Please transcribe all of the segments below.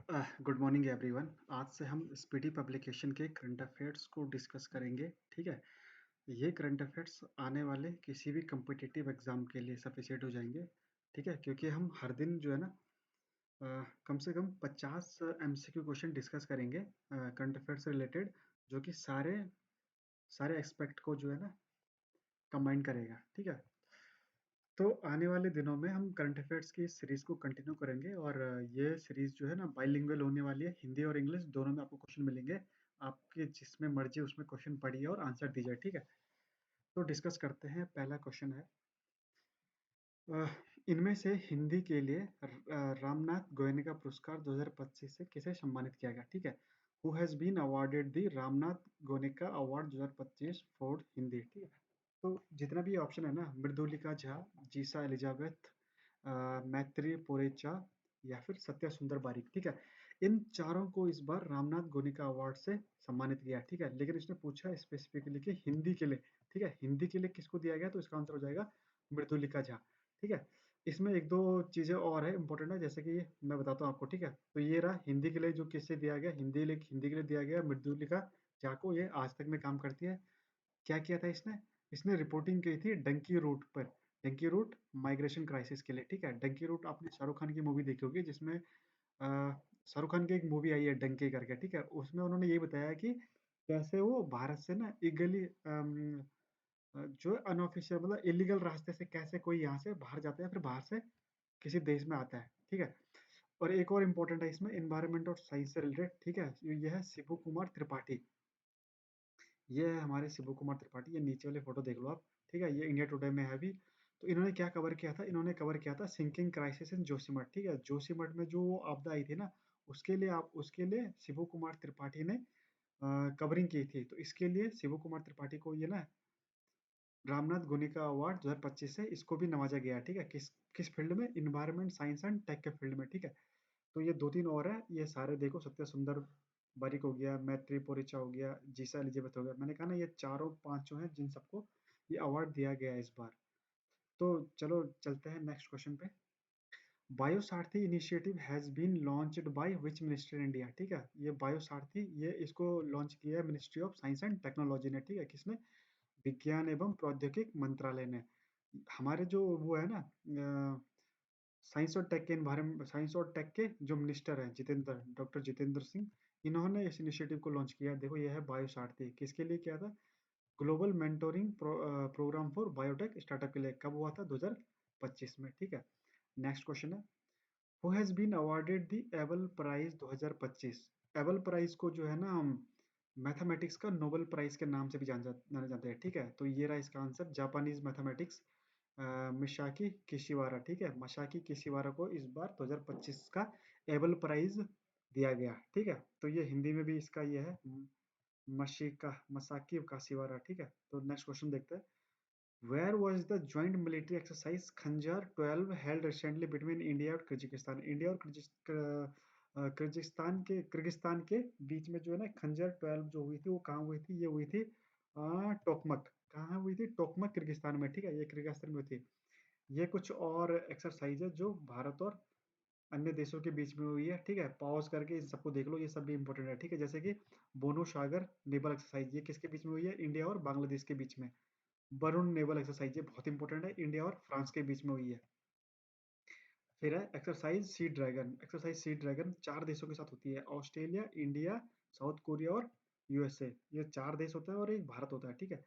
Good morning everyone. आज से हम स्पीडी पब्लिकेशन के करंट अफेयर्स को डिस्कस करेंगे। ठीक है, ये करंट अफेयर्स आने वाले किसी भी कम्पिटिटिव एग्जाम के लिए सफिशिएंट हो जाएंगे। ठीक है, क्योंकि हम हर दिन जो है ना कम से कम 50 एमसीक्यू क्वेश्चन डिस्कस करेंगे करंट अफेयर से रिलेटेड, जो कि सारे सारे एक्सपेक्ट को जो है ना कंबाइन करेगा। ठीक है, तो आने वाले दिनों में हम करंट अफेयर्स की सीरीज को कंटिन्यू करेंगे और ये सीरीज जो है ना बाइलिंगुअल होने वाली है। हिंदी और इंग्लिश दोनों में आपको क्वेश्चन मिलेंगे। आपके जिसमें मर्जी उसमें क्वेश्चन पढ़िए और आंसर दीजिए। ठीक है, तो डिस्कस करते हैं। पहला क्वेश्चन है, अ, इनमें से हिंदी के लिए रामनाथ गोयनका पुरस्कार 2025 से किसे सम्मानित किया गया। ठीक है, who has been awarded the Ramnath Goenka award 2025 for Hindi. ठीक है, तो जितना भी ऑप्शन है ना, मृदुलिका झा, जीसा एलिजाबेथ, मैत्री पोरेचा या फिर सत्या सुंदर बारिक। ठीक है, इन चारों को इस बार रामनाथ गोयनका अवार्ड से सम्मानित किया। ठीक है, लेकिन इसने पूछा स्पेसिफिकली कि हिंदी के लिए। ठीक है, हिंदी के लिए किसको दिया गया, तो इसका आंसर हो जाएगा मृदुलिका झा। ठीक है, इसमें एक दो चीजें और है इंपॉर्टेंट है, जैसे कि मैं बताता हूँ आपको। ठीक है, तो ये रहा हिंदी के लिए जो किससे दिया गया, हिंदी के लिए दिया गया मृदुलिका झा को। ये आज तक में काम करती है। क्या किया था इसने, इसने रिपोर्टिंग की थी डंकी रूट पर, डंकी रूट माइग्रेशन क्राइसिस के लिए। ठीक है, डंकी रूट आपने शाहरुख खान की मूवी देखी होगी, जिसमें शाहरुख खान की एक मूवी आई है डंकी करके। ठीक है, उसमें उन्होंने ये बताया कि कैसे वो भारत से ना इगली जो अनऑफिशियल मतलब इलीगल रास्ते से कैसे कोई यहाँ से बाहर जाता है, फिर बाहर से किसी देश में आता है। ठीक है, और एक और इम्पोर्टेंट है इसमें एनवायरमेंट और साइंस से रिलेटेड। ठीक है, ये है शिबू कुमार त्रिपाठी। ये है हमारे शिबू कुमार त्रिपाठी, ये नीचे वाले फोटो देख लो आप। ठीक है, ये इंडिया टुडे में है अभी। तो इन्होंने क्या कवर किया था, इन्होंने कवर किया था सिंकिंग क्राइसिस इन जोशीमठ। ठीक है, जोशीमठ में जो वो आपदा आई थी ना, उसके लिए शिबू कुमार त्रिपाठी ने कवरिंग की थी। तो इसके लिए शिबू कुमार त्रिपाठी को ये ना रामनाथ गोयनका अवार्ड 2025 से इसको भी नवाजा गया है। ठीक है, किस किस फील्ड में, इन्वायरमेंट साइंस एंड टेक के फील्ड में। ठीक है, तो ये दो तीन और है, ये सारे देखो, सत्य सुंदर बारिक हो गया, मैत्री पोरिचा हो गया, जीसा एलिजाबेथ हो गया। मैंने कहा ना ये चारों पांचों हैं जिन सबको ये अवार्ड दिया गया है इस बार। तो चलो चलते हैं नेक्स्ट क्वेश्चन पे। BioSaarthi initiative has been launched by which minister in India. ठीक है, ये बायोसारथी ये इसको लॉन्च किया है ministry of science and technology ने। ठीक है, किसने, विज्ञान एवं प्रौद्योगिक मंत्रालय ने। हमारे जो वो है ना साइंस और टेक के जो मिनिस्टर हैं, डॉक्टर जितेंद्र सिंह, इन्होंने इस इनिशिएटिव को लॉन्च किया। देखो ये है बायोसारथी, किसके लिए किया था, global mentoring program for biotech startup के लिए। कब हुआ था, 2025 में। ठीक है, नेक्स्ट क्वेश्चन है, who has been awarded the Abel prize 2025। Abel prize को जो है ना हम मैथमेटिक्स का नोबेल प्राइज के नाम से भी जाने जाते हैं। ठीक है, तो ये रहा इसका आंसर, जापानीज मैथमेटिक्स मिशाकी किशिवारा। ठीक है, मशाकी किशिवारा को इस बार 2025 का एबल प्राइज दिया गया। ठीक है, तो ये हिंदी में भी इसका ये है मशिका मसाकी काशिवारा। ठीक है, तो नेक्स्ट क्वेश्चन देखते हैं, where was the joint military exercise Khanjar 12 held recently between India और कजाकिस्तान। इंडिया और किर्गिस्तान के बीच में जो है ना खंजर 12 जो हुई थी, वो कहाँ हुई थी, ये हुई थी टोकमक। कहाँ हुई थी, टोकमक किर्गिस्तान में। ठीक है, ये किर्गिस्तान में हुई थी। ये कुछ और एक्सरसाइज है जो भारत और अन्य देशों के बीच में हुई है। ठीक है, पॉज करके इन सबको देख लो, ये सब भी इंपॉर्टेंट है। ठीक है, जैसे कि बोनो सागर नेवल एक्सरसाइज, ये किसके बीच में हुई है, इंडिया और बांग्लादेश के बीच में। वरुण नेवल एक्सरसाइज, ये बहुत इंपॉर्टेंट है, इंडिया और फ्रांस के बीच में हुई है। फिर है exercise sea dragon. Exercise sea dragon 4 देशों के साथ होती है, ऑस्ट्रेलिया, इंडिया, साउथ कोरिया और यूएसए। ये 4 देश होता है और एक भारत होता है। ठीक है,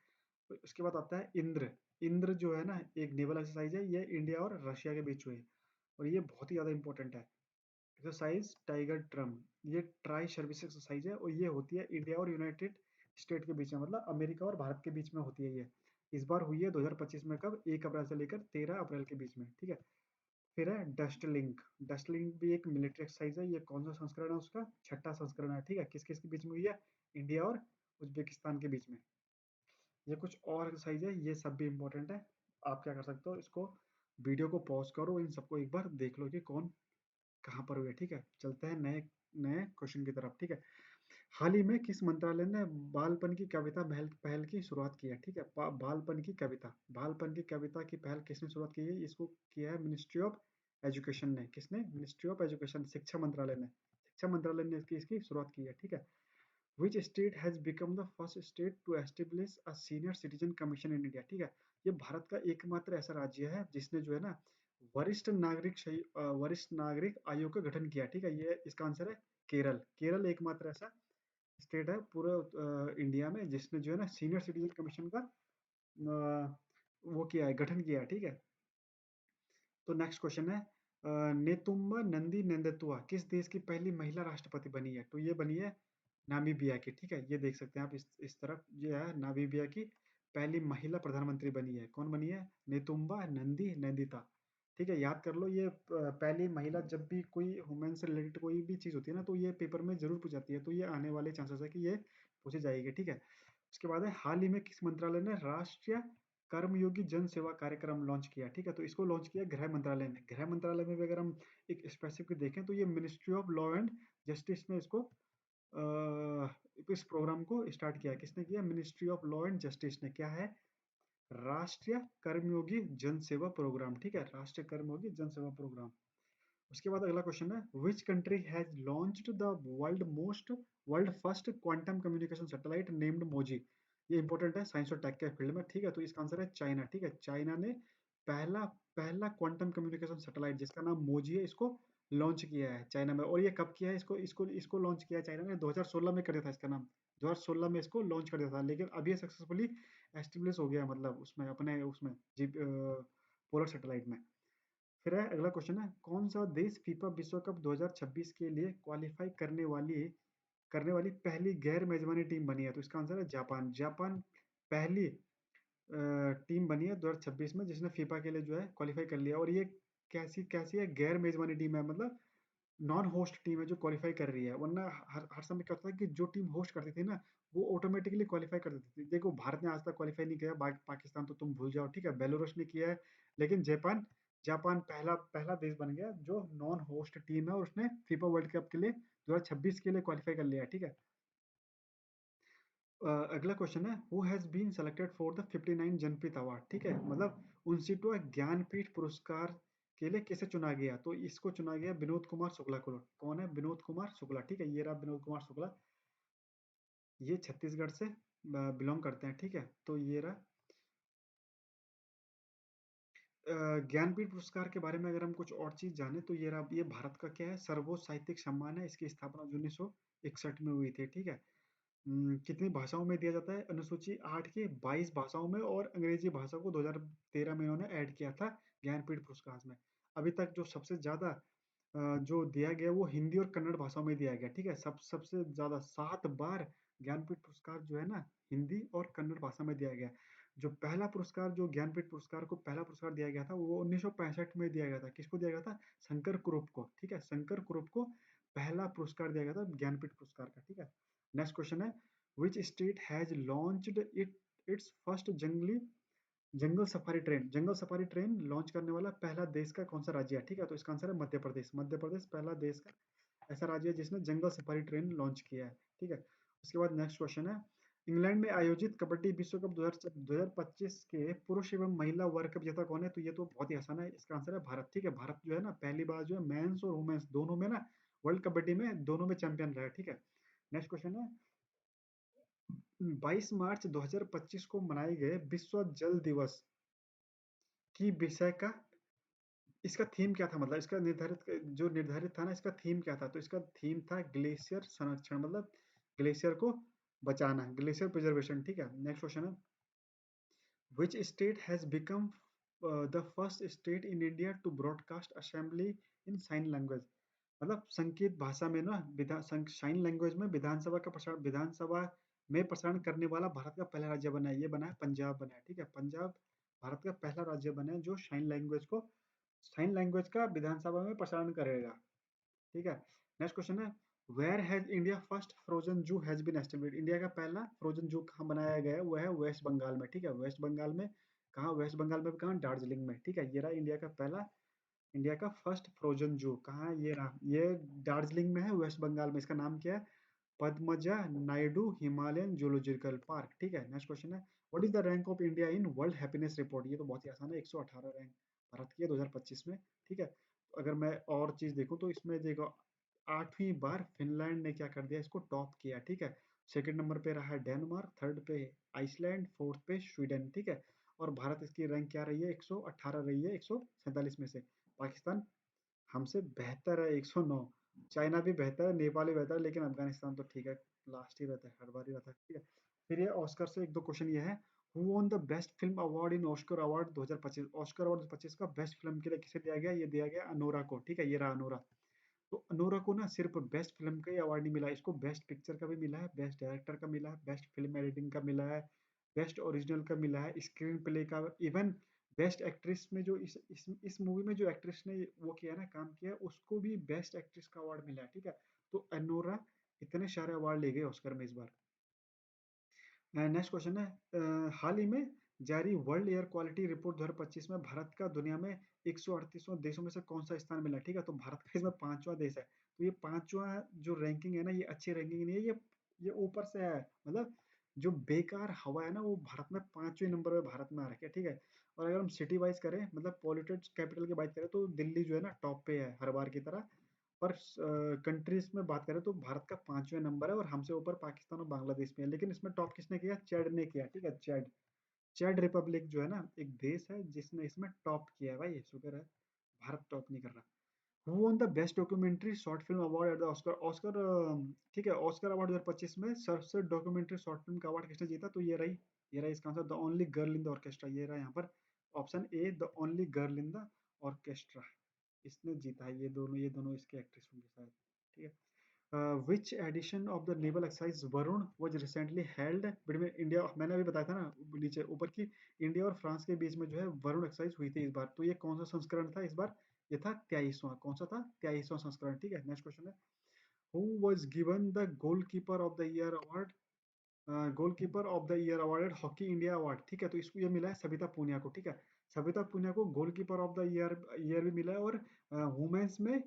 तो इसके बाद आता है इंद्र। इंद्र जो है ना एक नेवल एक्सरसाइज है, ये इंडिया और रशिया के बीच हुई है और ये बहुत ही ज्यादा इंपॉर्टेंट है। एक्सरसाइज टाइगर ट्रम, ये ट्राई सर्विस एक्सरसाइज है और ये होती है इंडिया और यूनाइटेड स्टेट के बीच में, मतलब अमेरिका और भारत के बीच में होती है ये। इस बार हुई है 2025 में, कब, 1 अप्रैल से लेकर 13 अप्रैल के बीच में। ठीक है, फिर है डस्ट लिंक। डस्ट लिंक भी एक मिलिट्री एक्सरसाइज है, ये कौन सा संस्करण है उसका, छठा संस्करण है। ठीक है, किस किस के बीच में हुई है, इंडिया और उज्बेकिस्तान के बीच में। ये कुछ और एक्सरसाइज है, ये सब भी इंपॉर्टेंट है। आप क्या कर सकते हो, इसको वीडियो को पॉज करो, इन सबको एक बार देख लो कि कौन कहाँ पर हुई है। ठीक है, चलते हैं नए नए क्वेश्चन की तरफ। ठीक है, हाल ही में किस मंत्रालय ने बालपन की कविता पहल पहल की शुरुआत की है। ठीक है, बालपन की कविता की पहल किसने शुरुआत की है, इसको किया है मिनिस्ट्री ऑफ एजुकेशन ने। किसने, मिनिस्ट्री ऑफ एजुकेशन, शिक्षा मंत्रालय ने। शिक्षा मंत्रालय ने इसकी शुरुआत की है, ठीक है। Which state has become the first state to establish a senior citizen commission in India, ठीक है। ये भारत का एकमात्र ऐसा राज्य है जिसने जो है ना वरिष्ठ नागरिक आयोग का गठन किया, ठीक है। ये इसका आंसर है केरल। केरल एकमात्र ऐसा स्टेट है पूरे इंडिया में जिसने जो है ना सीनियर सिटीजन कमीशन का वो किया है, गठन किया है, ठीक है। तो नेक्स्ट क्वेश्चन है नेतुम्बा नंदी नंदतुआ किस देश की पहली महिला राष्ट्रपति बनी है? तो ये बनी है नामीबिया की, ठीक है। ये देख सकते हैं आप इस तरफ जो है नामीबिया की पहली महिला प्रधानमंत्री बनी है। कौन बनी है? नेतुम्बा नंदी नंदिता, ठीक है। याद कर लो ये पहली महिला, जब भी कोई वुमेन से रिलेटेड कोई भी चीज होती है ना तो ये पेपर में जरूर पूछ जाती है, तो ये आने वाले चांसेस है कि ये पूछी जाएगी, ठीक है। उसके बाद है हाल ही में किस मंत्रालय ने राष्ट्रीय कर्मयोगी जन सेवा कार्यक्रम लॉन्च किया, ठीक है। तो इसको लॉन्च किया गृह मंत्रालय ने। गृह मंत्रालय में भी अगर हम एक स्पेसिफिक देखें तो ये ministry of law and justice ने इसको इस प्रोग्राम को स्टार्ट किया। किसने किया? Ministry of law and justice ने। क्या है? राष्ट्रीय कर्मयोगी जन सेवा प्रोग्राम, ठीक है। राष्ट्रीय कर्मयोगी जन सेवा प्रोग्राम। उसके बाद अगला क्वेश्चन है which country has launched the world first quantum communication satellite named Mozi. ये इंपॉर्टेंट है साइंस और टेक के फील्ड में, ठीक है। तो इसका आंसर है चाइना, ठीक है। चाइना ने पहला पहला क्वांटम कम्युनिकेशन सैटेलाइट जिसका नाम मोजी है इसको लॉन्च किया है चाइना में। और ये कब किया है? इसको लॉन्च किया है चाइना ने 2016 में कर दिया था इसका नाम। 2016 में इसको लॉन्च कर दिया था, लेकिन अभी सक्सेसफुली एस्टेब्लिश हो गया, मतलब उसमें अपने उसमें जी पोलर सैटेलाइट में। फिर है अगला क्वेश्चन है कौन सा देश फीफा विश्व कप 2026 के लिए क्वालिफाई करने वाली पहली गैर मेजबानी टीम बनी है? तो इसका आंसर है जापान। जापान पहली टीम बनी है 2026 में जिसने फीफा के लिए जो है क्वालिफाई कर लिया। और ये कैसी कैसी है? गैर मेजबानी टीम है, मतलब नॉन होस्ट टीम है जो क्वालिफाई कर रही है। वरना हर हर समय क्या होता है कि जो टीम होस्ट करती थी ना वो ऑटोमेटिकली क्वालिफाई कर देती थी। देखो भारत ने आज तक क्वालिफाई नहीं किया, पाकिस्तान तो तुम भूल जाओ, ठीक है। बेलारूस ने किया है, लेकिन जापान जापान पहला पहला देश बन गया जो नॉन होस्ट टीम है और उसने फीफा वर्ल्ड कप के लिए 2026 के लिए क्वालिफाई कर लिया है, ठीक है। अगला क्वेश्चन है who has been selected for the 59 Jnanpith award, ठीक है। मतलब 59वां ज्ञानपीठ पुरस्कार के लिए किसे चुना गया? तो इसको चुना गया विनोद कुमार शुक्ला को। कौन है? विनोद कुमार शुक्ला, ठीक है। ये रहा विनोद कुमार शुक्ला। ये छत्तीसगढ़ से बिलोंग करते हैं, ठीक है। तो ये रहा ज्ञानपीठ पुरस्कार के बारे में अगर हम कुछ और चीज जाने तो ये रहा, ये भारत का क्या है? सर्वोच्च साहित्यिक सम्मान है। इसकी स्थापना 1961 में हुई थी, ठीक है। कितनी भाषाओं में दिया जाता है? अनुसूची 8 की 22 भाषाओं में, और अंग्रेजी भाषा को 2013 में इन्होंने ऐड किया था ज्ञानपीठ पुरस्कार में। अभी तक जो सबसे ज्यादा जो दिया गया वो हिंदी और कन्नड़ भाषाओं में दिया गया, ठीक है। सबसे ज्यादा 7 बार ज्ञानपीठ पुरस्कार जो है ना हिंदी और कन्नड़ भाषा में दिया गया। जो पहला पुरस्कार, जो ज्ञानपीठ पुरस्कार को पहला पुरस्कार दिया गया था वो 1965 में दिया गया था। किसको दिया गया था? शंकर कुरुप को, ठीक है। शंकर कुरुप को पहला पुरस्कार दिया गया था ज्ञानपीठ पुरस्कार का, ठीक है। नेक्स्ट क्वेश्चन है which state has launched it's first jungle safari train launch करने वाला पहला देश का कौन सा राज्य है? ठीक है। तो इसका आंसर है मध्य प्रदेश। मध्य प्रदेश पहला देश का ऐसा राज्य है जिसने जंगल सफारी ट्रेन लॉन्च किया है, ठीक है। उसके बाद नेक्स्ट क्वेश्चन है इंग्लैंड में आयोजित कबड्डी विश्व कप 2025 के पुरुष एवं महिला वर्ग कप विजेता कौन है? तो ये तो बहुत ही आसान है, इसका आंसर है भारत, ठीक है। भारत जो है ना पहली बार जो है मेंस और वुमेन्स दोनों में ना वर्ल्ड कबड्डी में दोनों में चैंपियन रहा है, ठीक है। नेक्स्ट क्वेश्चन है 22 मार्च 2025 को मनाए गए विश्व जल दिवस की विषय का इसका थीम क्या था? मतलब इसका निर्धारित था ना, इसका थीम क्या था? तो इसका थीम था ग्लेशियर संरक्षण, मतलब ग्लेशियर को बचाना, ग्लेशियर प्रिजर्वेशन, ठीक है। नेक्स्ट क्वेश्चन है which state has become the first state in India to broadcast assembly in sign language. मतलब संकेत भाषा में ना साइन लैंग्वेज में विधानसभा में प्रसारण करने वाला भारत का पहला राज्य बना है। ये बना है पंजाब, बना है, ठीक है। पंजाब भारत का पहला राज्य बना है जो साइन लैंग्वेज का विधानसभा में प्रसारण करेगा, ठीक है। नेक्स्ट क्वेश्चन है where has India first frozen zoo has been established. India का पहला फ्रोजन जू कहाँ बनाया गया है? वो है वेस्ट बंगाल में, ठीक है। वेस्ट बंगाल में कहाँ? वेस्ट बंगाल में कहाँ? दार्जिलिंग में, ठीक है। ये रहा इंडिया का फर्स्ट फ्रोजन जू। कहाँ? ये रहा, ये दार्जिलिंग में है, वेस्ट बंगाल में। इसका नाम क्या है? Padmaja Naidu Himalayan zoological park, ठीक है। नेक्स्ट क्वेश्चन है what is the rank of India in world happiness report. ये तो बहुत ही आसान है, 118 रैंक भारत की है 2025 में, ठीक है। अगर मैं और चीज देखूं तो इसमें देखो 8वीं बार फिनलैंड ने क्या कर दिया, इसको टॉप किया, ठीक है। सेकंड नंबर पे रहा है डेनमार्क, थर्ड पे आइसलैंड, फोर्थ पे स्वीडन, ठीक है। और भारत इसकी रैंक क्या रही है, 118 रही है 147 में से। पाकिस्तान हमसे बेहतर है 109। चाइना भी बेहतर है, नेपाल भी बेहतर है, लेकिन अफगानिस्तान तो ठीक है, लास्ट ही रहता है, हर बार ही रहता है, ठीक है। फिर ये ऑस्कर से एक दो क्वेश्चन ये है, who won the best film award in Oscar award 2025। Oscar award 2025 का बेस्ट फिल्म के लिए किसे दिया गया, ये दिया गया अनोरा को, ठीक है, ये रहा अनोरा। तो अनोरा को ना सिर्फ बेस्ट फिल्म का ही अवार्ड नहीं मिला, इसको बेस्ट पिक्चर का भी मिला है, बेस्ट डायरेक्टर का मिला है, बेस्ट फिल्म एडिटिंग का मिला है, बेस्ट ओरिजिनल का मिला है, स्क्रीन प्ले का, इवन बेस्ट एक्ट्रेस में जो इस मूवी में जो एक्ट्रेस ने वो किया है ना, काम किया है, उसको भी बेस्ट एक्ट्रेस का अवार्ड मिला है, ठीक है। तो अनोरा इतने सारे अवार्ड ले गए ऑस्कर में इस बार। नेक्स्ट क्वेश्चन है, हाल ही में जारी वर्ल्ड एयर क्वालिटी रिपोर्ट 2025 में भारत का दुनिया में 138वें देशों में से कौन सा स्थान मिला, ठीक है। तो भारत का इसमें पांचवा देश है। तो ये पांचवा जो रैंकिंग है ना, ये अच्छी रैंकिंग नहीं है, ये ऊपर से है, मतलब जो बेकार हवा है ना, वो भारत में 5वें नंबर पे भारत में आ रखा है, ठीक है। और अगर हम सिटी वाइज करें, मतलब पॉल्यूटेड कैपिटल की बात करें, तो दिल्ली जो है ना टॉप पे है हर बार की तरह। पर कंट्रीज में बात करें तो भारत का 5वें नंबर है, और हमसे ऊपर पाकिस्तान और बांग्लादेश में है। लेकिन इसमें टॉप किसने किया, चैड ने किया, ठीक है, चैड। चैड रिपब्लिक जो है ना एक देश है जिसने इसमें टॉप किया है भाई, शुक्र है भारत टॉप नहीं कर रहा। Who won the best documentary short film award at the Oscar, Oscar, ठीक है, ऑस्कर अवार्ड 2025 में सबसे डॉक्यूमेंट्री शॉर्ट फिल्म का अवार्ड किसने जीता, तो ये रही इसका answer, the only girl in the orchestra, ये रहा यहाँ पर option A, the only girl in the orchestra, इसने जीता है। ये दोनों इसके एक्ट्रेस होंगे शायद, ठीक है। Which edition of the naval exercise Varun was recently held between India, मैंने अभी बताया था ना नीचे ऊपर की, इंडिया और फ्रांस के बीच में जो है वरुण एक्सरसाइज हुई थी इस बार। तो ये कौन सा संस्करण था इस बार, ये था 23वां, कौन सा था, 23वां संस्करण, ठीक है। नेक्स्ट क्वेश्चन है, who was given the goalkeeper of the year award, goalkeeper of the year awarded hockey India award, ठीक है। तो इसको ये मिला है सविता पुनिया को, ठीक है। सविता पुनिया को goalkeeper of the year year भी मिला है, और वुमेन्स में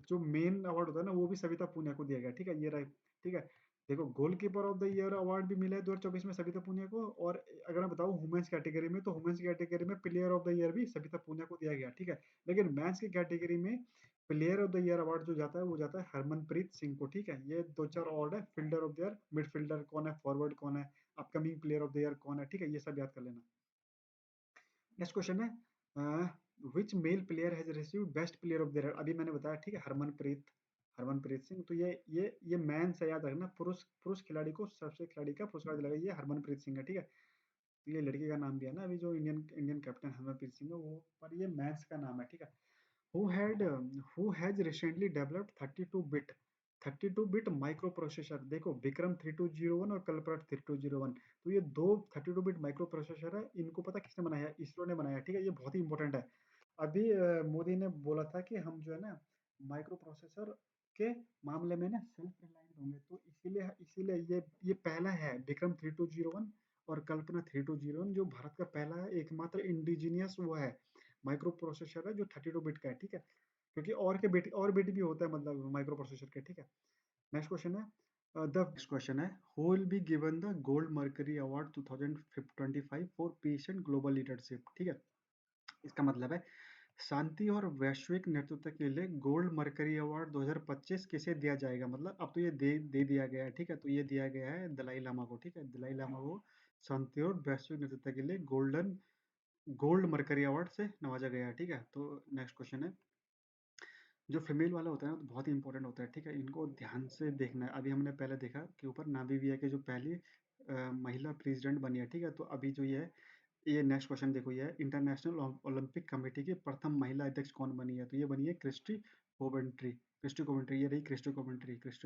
जो मेन अवार्ड होता है ना, वो भी सविता पुनिया को दिया गया, ठीक है, ये रहा, ठीक है। देखो goalkeeper of the year award भी मिला है 2024 में सविता पुनिया को, और अगर मैं बताऊं वुमेन्स कैटेगरी में, तो वुमेन्स कैटेगरी में प्लेयर ऑफ द ईयर भी सविता पुनिया को दिया गया, ठीक है। लेकिन मेंस की कैटेगरी में player of the year award जो जाता है वो जाता है हरमनप्रीत सिंह को, ठीक है। ये दो चार अवार्ड है, fielder of the year, midfielder कौन है, फॉरवर्ड कौन है, upcoming player of the year कौन है, ठीक है, ये सब याद कर लेना। नेक्स्ट क्वेश्चन है, which male player has received best player of the year, अभी मैंने बताया, ठीक है, हरमनप्रीत सिंह। तो ये मैन से याद रखना, पुरुष पुरुष खिलाड़ी को सर्वश्रेष्ठ खिलाड़ी का पुरस्कार दिलाएगा, ये हरमनप्रीत सिंह है, ठीक है। तो ये लड़के का नाम भी है ना, अभी जो Indian Indian captain Harmanpreet Singh है वो, पर ये मैंस का नाम है, ठीक है। who had who has recently developed 32 bit microprocessor, देखो विक्रम 3201 और कल्पना 3201, तो ये दो 32 बिट माइक्रो प्रोसेसर है, इनको पता किसने बनाया है, इसरो ने बनाया, ठीक है। ये बहुत ही इंपॉर्टेंट है। अभी मोदी ने बोला था कि हम जो है ना माइक्रो प्रोसेसर के मामले में ना सेल्फ रिलायंट होंगे, तो इसीलिए इसीलिए ये पहला है विक्रम 3201 और कल्पना 3201, जो भारत का पहला है एकमात्र इंडिजिनियस वो है माइक्रो प्रोसेसर है जो 32 बिट का है, ठीक है। क्योंकि और बिट भी होता है मतलब माइक्रो प्रोसेसर के, ठीक है। नेक्स्ट क्वेश्चन है, द नेक्स्ट क्वेश्चन है, who will be given the gold mercury award 2025 for piece and global leadership, ठीक है। इसका मतलब है शांति और वैश्विक नेतृत्व के लिए गोल्ड मर्करी अवार्ड 2025 किसे दिया जाएगा, मतलब अब तो ये दे दिया गया है, ठीक है। तो ये दिया गया है दलाई लामा को, ठीक है, दलाई लामा को शांति और वैश्विक नेतृत्व के लिए गोल्ड मर्करी अवार्ड से नवाजा गया है, ठीक है। तो नेक्स्ट क्वेश्चन है, जो फीमेल वाला होता है ना तो बहुत ही इंपॉर्टेंट होता है, ठीक है, इनको ध्यान से देखना है। अभी हमने पहले देखा कि ऊपर नामीबिया के जो पहली महिला प्रेसिडेंट बनी है, ठीक है। तो अभी जो ये नेक्स्ट क्वेश्चन देखो, ये इंटरनेशनल ओलंपिक कमेटी की प्रथम महिला अध्यक्ष कौन बनी है, तो ये बनी है क्रिस्टी कोवेंट्री, ये रही Kirsty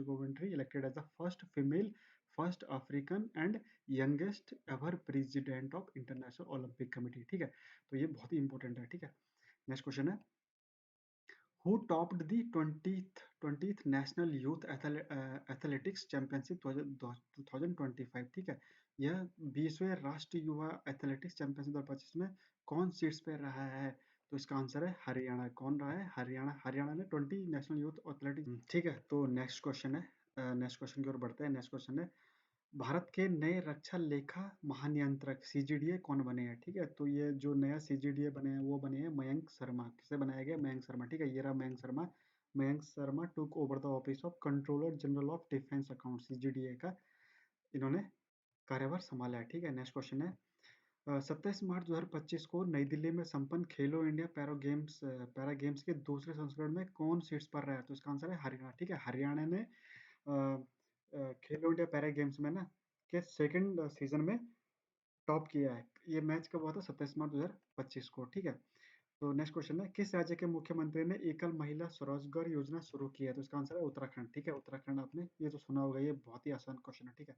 Coventry elected as the first female, first African and youngest ever president of International Olympic Committee, ठीक है। तो ये बहुत ही इंपॉर्टेंट है, ठीक है। नेक्स्ट क्वेश्चन है, who topped the 20th national youth athletics championship 2025, ठीक है। यह 20वें राष्ट्रीय युवा एथलेटिक्स चैंपियनशिप 2025 में कौन सीट्स पे रहा है, तो इसका आंसर है हरियाणा। कौन रहा है, हरियाणा, हरियाणा ने 20 नेशनल यूथ एथलेटिक्स, ठीक है। तो नेक्स्ट क्वेश्चन है, नेक्स्ट क्वेश्चन की ओर बढ़ते हैं। नेक्स्ट क्वेश्चन है, भारत के नए रक्षा लेखा महानियंत्रक सीजीडीए कौन बने हैं, ठीक है। तो ये जो नया सीजीडीए बने हैं वो बने हैं मयंक शर्मा, किसे बनाया गया, मयंक शर्मा, ठीक है, ये रहा Mayank Sharma. Mayank Sharma took over the office of controller general of defence account (CGDA) का इन्होंने कार्यभार संभाला है। ठीक है, नेक्स्ट क्वेश्चन है 27 मार्च 2025 को नई दिल्ली में संपन्न खेलो इंडिया पैरा गेम्स के दूसरे संस्करण में कौन शीर्ष पर रहा है? तो इसका आंसर है हरियाणा। ठीक है, हरियाणा ने खेलो इंडिया पैरा गेम्स में ना के सेकंड सीजन में टॉप किया है। ये मैच कब हुआ था? 27 मार्च 2025 को। ठीक है, तो नेक्स्ट क्वेश्चन है किस राज्य के मुख्यमंत्री ने एकल महिला स्वरोजगार योजना शुरू की है? तो इसका आंसर है उत्तराखंड। ठीक है, उत्तराखंड आपने ये तो सुना होगा, ये बहुत ही आसान क्वेश्चन है। ठीक है,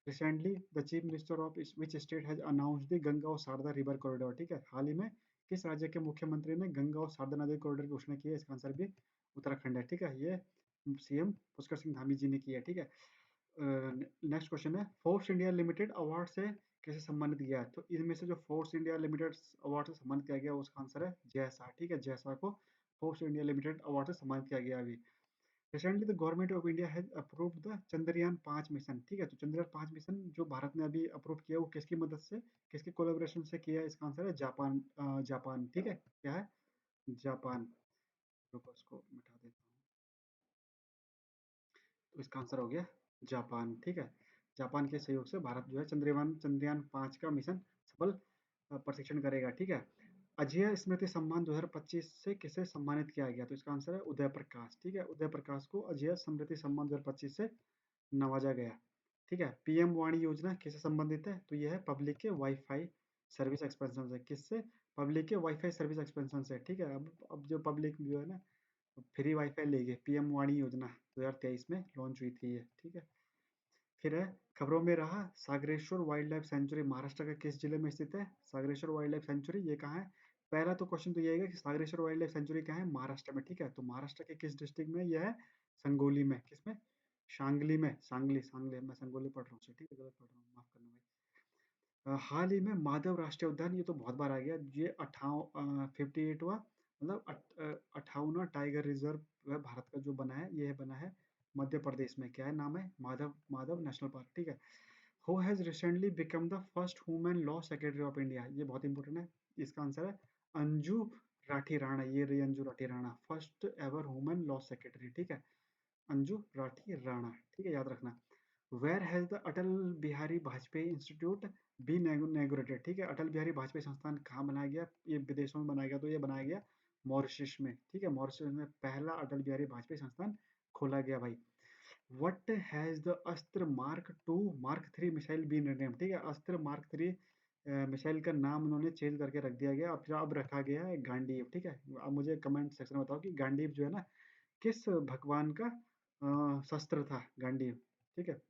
recently the chief minister of which state has announced the Ganga और शारदा रिवर कॉरिडोर। ठीक है, हाल ही में किस राज्य के मुख्यमंत्री ने गंगा और शारदा नदी कॉरिडोर की घोषणा की है? इसका आंसर भी उत्तराखंड है। ठीक है, ये सीएम पुष्कर सिंह धामी जी ने की है। ठीक है, नेक्स्ट क्वेश्चन है फोर्स इंडिया लिमिटेड अवार्ड से किसे सम्मानित किया है? तो इनमें से जो फोर्स इंडिया लिमिटेड अवार्ड से सम्मानित किया गया उसका आंसर है जैसा। ठीक है, जैसा को फोर्स इंडिया लिमिटेड अवार्ड से सम्मानित किया गया अभी। Recently the government of India has approved the Chandrayaan 5 mission. ठीक है, तो चंद्रयान 5 मिशन जो भारत ने अभी अप्रूव किया वो किसकी मदद से, किसके कोलेबोरेशन से किया है? इसका आंसर है जापान। जापान। ठीक है, क्या है? जापान। रुको इसको मिटा देता हूँ। तो इसका आंसर हो गया जापान। ठीक है, जापान के सहयोग से भारत जो है चंद्रयान 5 का मिशन सफल प्रशिक्षण करेगा। ठीक है, अजय स्मृति सम्मान 2025 से किसे सम्मानित किया गया? तो इसका आंसर है उदय प्रकाश। ठीक है, उदय प्रकाश को अजय स्मृति सम्मान 2025 से नवाजा गया। ठीक है, पीएम वाणी योजना किससे संबंधित है? तो यह है पब्लिक के वाईफाई सर्विस एक्सपेंशन से। किससे? पब्लिक के वाईफाई सर्विस एक्सपेंशन से। ठीक है, अब जो पब्लिक जो है ना फ्री वाईफाई लेगी, पीएम वाणी योजना 2023 में लॉन्च हुई थी ये। ठीक है, फिर है खबरों में रहा Sagareshwar wild life sanctuary Maharashtra के किस जिले में स्थित है? सागरेश्वर वाइल्ड लाइफ सेंचुरी ये कहाँ है? पहला तो क्वेश्चन तो ये है कि सागरेश्वर वाइल्ड लाइफ सेंचुरी कहाँ है? महाराष्ट्र में। ठीक है, तो महाराष्ट्र के किस डिस्ट्रिक्ट में यह है? संगोली में। किसमें? सांगली में। सांगली सांगली मैं संगोली पढ़ रहा हूँ। ठीक है, गलत पढ़ रहा हूँ, माफ करना भाई। हाल ही में माधव राष्ट्रीय उद्यान, ये तो बहुत बार आ गया, ये 58वां मतलब 58वां टाइगर रिजर्व भारत का जो बना है, ये बना है मध्य प्रदेश में। क्या है नाम है? Madhav Madhav national park. ठीक है, who has recently become the first women law secretary of India? ये बहुत इंपॉर्टेंट है। इसका आंसर है अंजू राठी राणा। ये रही Anju Rathi Rana, first ever women law secretary. ठीक है, अंजू राठी राणा। ठीक है, याद रखना। Where has the Atal Bihari Vajpayee institute be inaugurated? ठीक है, अटल बिहारी वाजपेयी संस्थान कहाँ बनाया गया? ये विदेशों में बनाया गया, तो ये बनाया गया मॉरिशस में। ठीक है, मॉरिशस में पहला अटल बिहारी वाजपेयी संस्थान खोला गया भाई। व्हाट हैज द अस्त्र मार्क 3 मिसाइल बीन रिनेम्ड? ठीक है, अस्त्र मार्क 3 मिसाइल का नाम उन्होंने चेंज करके रख दिया गया। अब रखा गया है गांडीव। ठीक है, अब मुझे कमेंट सेक्शन में बताओ कि गांडीव जो है ना किस भगवान का शस्त्र था गांडीव? ठीक है,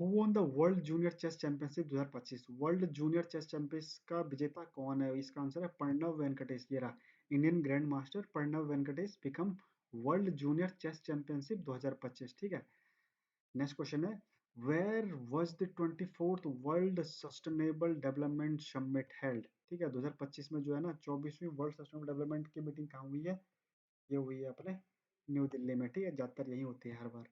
who won the world junior chess championship 2025? World junior chess champions का विजेता कौन है? इसका आंसर है प्रणव वेंकटेश। ये रहा Indian grandmaster Pranav Venkatesh become world junior chess championship 2025। ठीक है, नेक्स्ट क्वेश्चन है where was the 24th world sustainable development summit held? ठीक है, 2025 में जो है ना 24वीं वर्ल्ड सस्टेनेबल डेवलपमेंट की मीटिंग कहाँ हुई है? ये हुई है अपने न्यू दिल्ली में। ठीक है, ज्यादातर यही होती है हर बार।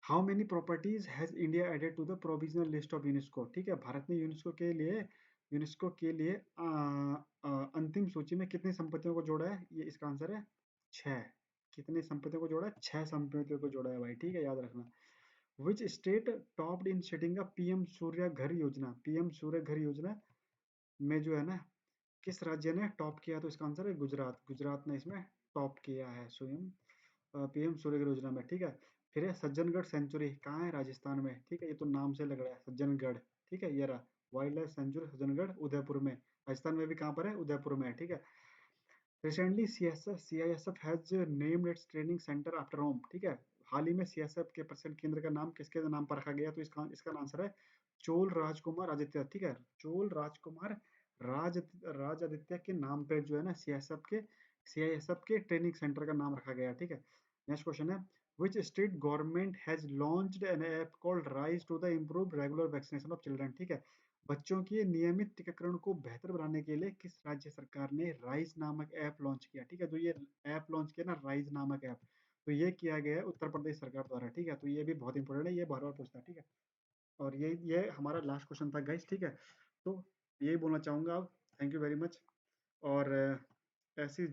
How many properties has India added to the provisional list of UNESCO? ठीक है, भारत ने यूनेस्को के लिए अंतिम सूची में कितनी संपत्तियों को जोड़ा है? ये इसका आंसर है 6। कितनी संपत्तियों को जोड़ा है? 6 संपत्तियों को जोड़ा है भाई। ठीक है, याद रखना। Which state topped in setting a PM Surya Ghar Yojana? PM Surya Ghar योजना में जो है ना किस राज्य ने टॉप किया? तो इसका आंसर है गुजरात। गुजरात ने इसमें टॉप किया है स्वयं पीएम सूर्य योजना में। ठीक है, फिर है सज्जनगढ़ सेंचुरी कहाँ है? राजस्थान में। ठीक है, ये तो नाम से लग रहा है सज्जनगढ़। ठीक है, ये रहा wild life sanctuary Sajjangarh Udaipur में। राजस्थान में भी कहाँ पर है? उदयपुर में है। ठीक है, recently CISF has named it's training centre after home. ठीक है, हाल ही में सीआईएसएफ के प्रशिक्षण केंद्र का नाम किसके नाम पर रखा गया? तो इसका इसका आंसर है चोल राजकुमार आदित्य। ठीक है, चोल राजकुमार राज राज आदित्य के नाम पे जो है ना सीआईएसएफ के ट्रेनिंग सेंटर का नाम रखा गया। ठीक है, नेक्स्ट क्वेश्चन है which state government has launched an app called rise to the improve regular vaccination of children? ठीक है, बच्चों के नियमित टीकाकरण को बेहतर बनाने के लिए किस राज्य सरकार ने राइज नामक ऐप लॉन्च किया? ठीक है, जो ये ऐप लॉन्च किया ना राइज नामक ऐप, तो ये किया गया है उत्तर प्रदेश सरकार द्वारा। ठीक है, तो ये भी बहुत इंपॉर्टेंट है, ये बार बार पूछता है। ठीक है, और ये हमारा लास्ट क्वेश्चन था गाइस। ठीक है, तो यही बोलना चाहूंगा अब। Thank you very much. और ऐसी